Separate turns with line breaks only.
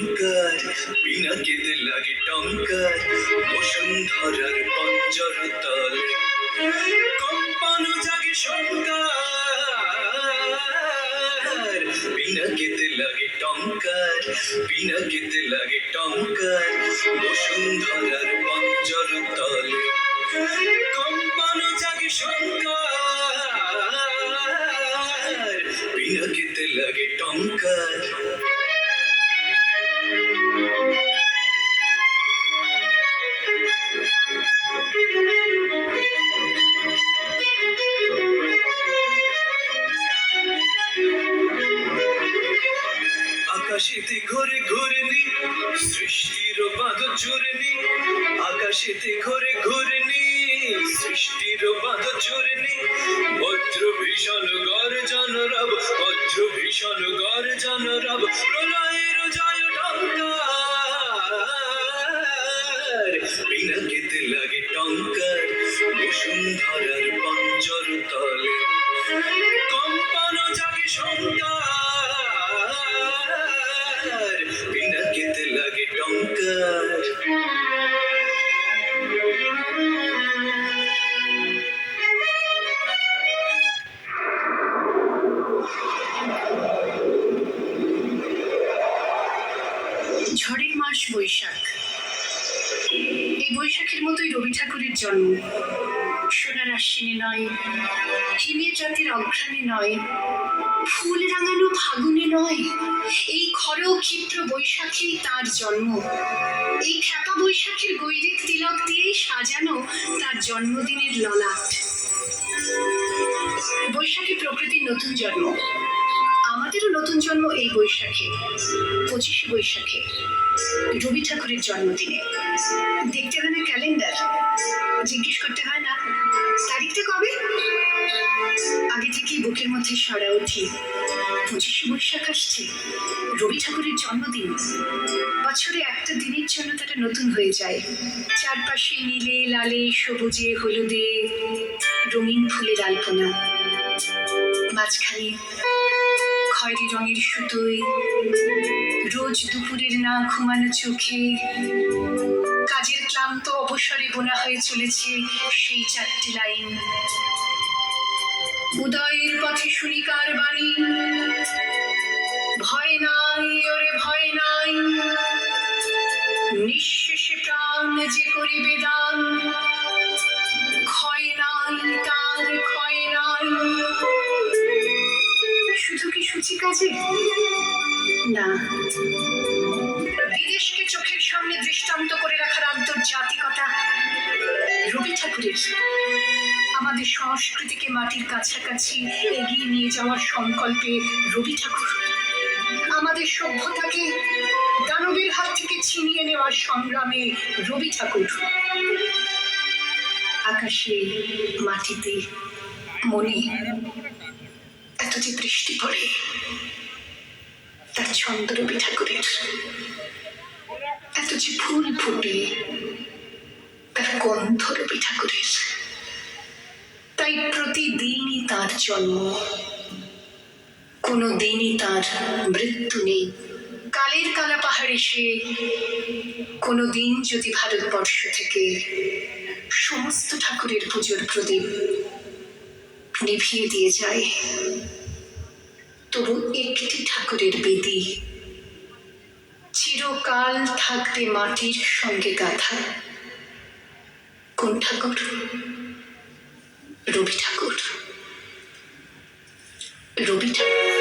টঙ্কার, পিনাকিতে লাগে টঙ্কার, বসুন্ধরার পঞ্জর তলে কম্পানো জাগে শঙ্কার, পিনাকিতে লাগে টঙ্কার, পিনাকিতে লাগে টঙ্কার, বসুন্ধরার পঞ্জর তলে কম্পানো জাগে শঙ্কার, পিনাকিতে লাগে টঙ্কার। আকাশেতে ঘোরে ঘূর্ণি, সৃষ্টির বাঁধ চূর্ণি, আকাশেতে ঘোরে ঘূর্ণি, সৃষ্টির বাঁধ চূর্ণি, বজ্র ভীষণ গর্জন রব, বজ্র ভীষণ গর্জন রব, প্রলয়ের জয় টঙ্কার, পিনাকিতে লাগে টঙ্কার, বসুন্ধরার পঞ্জর তলে কম্পানো জাগে শঙ্কার, পিনাকিতে লাগে টঙ্কার।
ঝড়ের মাস বৈশাখ। এই বৈশাখের মতোই রবি ঠাকুরের জন্ম। সোনার আশ্বিনে নয়, হিমের রাতের অঘ্রাণে নয়, ফুল রাঙানো ফাগুনে নয়, এই খর ক্ষিপ্র বৈশাখেই তার জন্ম। এই খ্যাপা বৈশাখের গৈরিক তিলক দিয়েই সাজানো তার জন্মদিনের ললাট। বৈশাখী প্রকৃতির নতুন জন্ম, আমাদেরও নতুন জন্ম এই বৈশাখে, 25শে বৈশাখে, রবি ঠাকুরের জন্মদিনে। দেখতে হয় না ক্যালেন্ডার, জিজ্ঞেস করতে হয় না তারিখটা কবে, আগে থেকেই বুকের মধ্যে সাড়া উঠি 25শে বৈশাখ আসছে, রবি ঠাকুরের জন্মদিন। বছরে একটা দিনের জন্য তারা নতুন হয়ে যায়। চারপাশে নীলে লালে সবুজে হলুদে রঙিন ফুলের আলপনা, মাঝখানে খয়েরি রঙের সুতোয় রোজ দুপুরের না ঘুমানো চোখে কাজের ক্লান্ত অবসরে বোনা হয়ে চলেছে সেই 4টে লাইন। উদয়ের পথে শুনিকার বাণী, ভয় নাই ওরে ভয় নাই, নিঃশেষে প্রাণ যে করিবে দান, ক্ষয় নাই তার ক্ষয় নাই। শুধু কি সূচি কাজে না, বিদেশকে চোখের সামনে দৃষ্টান্ত করে রাখার আন্তর্জাতিকতা রবি ঠাকুরের। আমাদের সংস্কৃতিকে মাটির কাছাকাছি এগিয়ে নিয়ে যাওয়ার সংকল্পে রবি ঠাকুর। আমাদের সভ্যতাকে দানবের হাত থেকে ছিনিয়ে নেওয়ার সংগ্রামে রবি ঠাকুর। আকাশে মাটিতে মনে এত যে বৃষ্টি পড়ে, তার ছন্দ রবি ঠাকুরের। এত যে ফুল ফুটে, তার গন্ধ রবি ঠাকুরের। তাই প্রতিদিনই তার জন্ম, কোনো দিনই তার মৃত্যু নেই। কালের কালা পাহাড়ে সে কোনো দিন যদি ভারতবর্ষ থেকে সমস্ত ঠাকুরের পুজোর প্রদীপ নিভিয়ে দিয়ে যায়, তবু একটি ঠাকুরের বেদি চিরকাল থাকবে মাটির সঙ্গে গাঁথা। কোন ঠাকুর? রবি ঠাকুর। রবি ঠাকুর।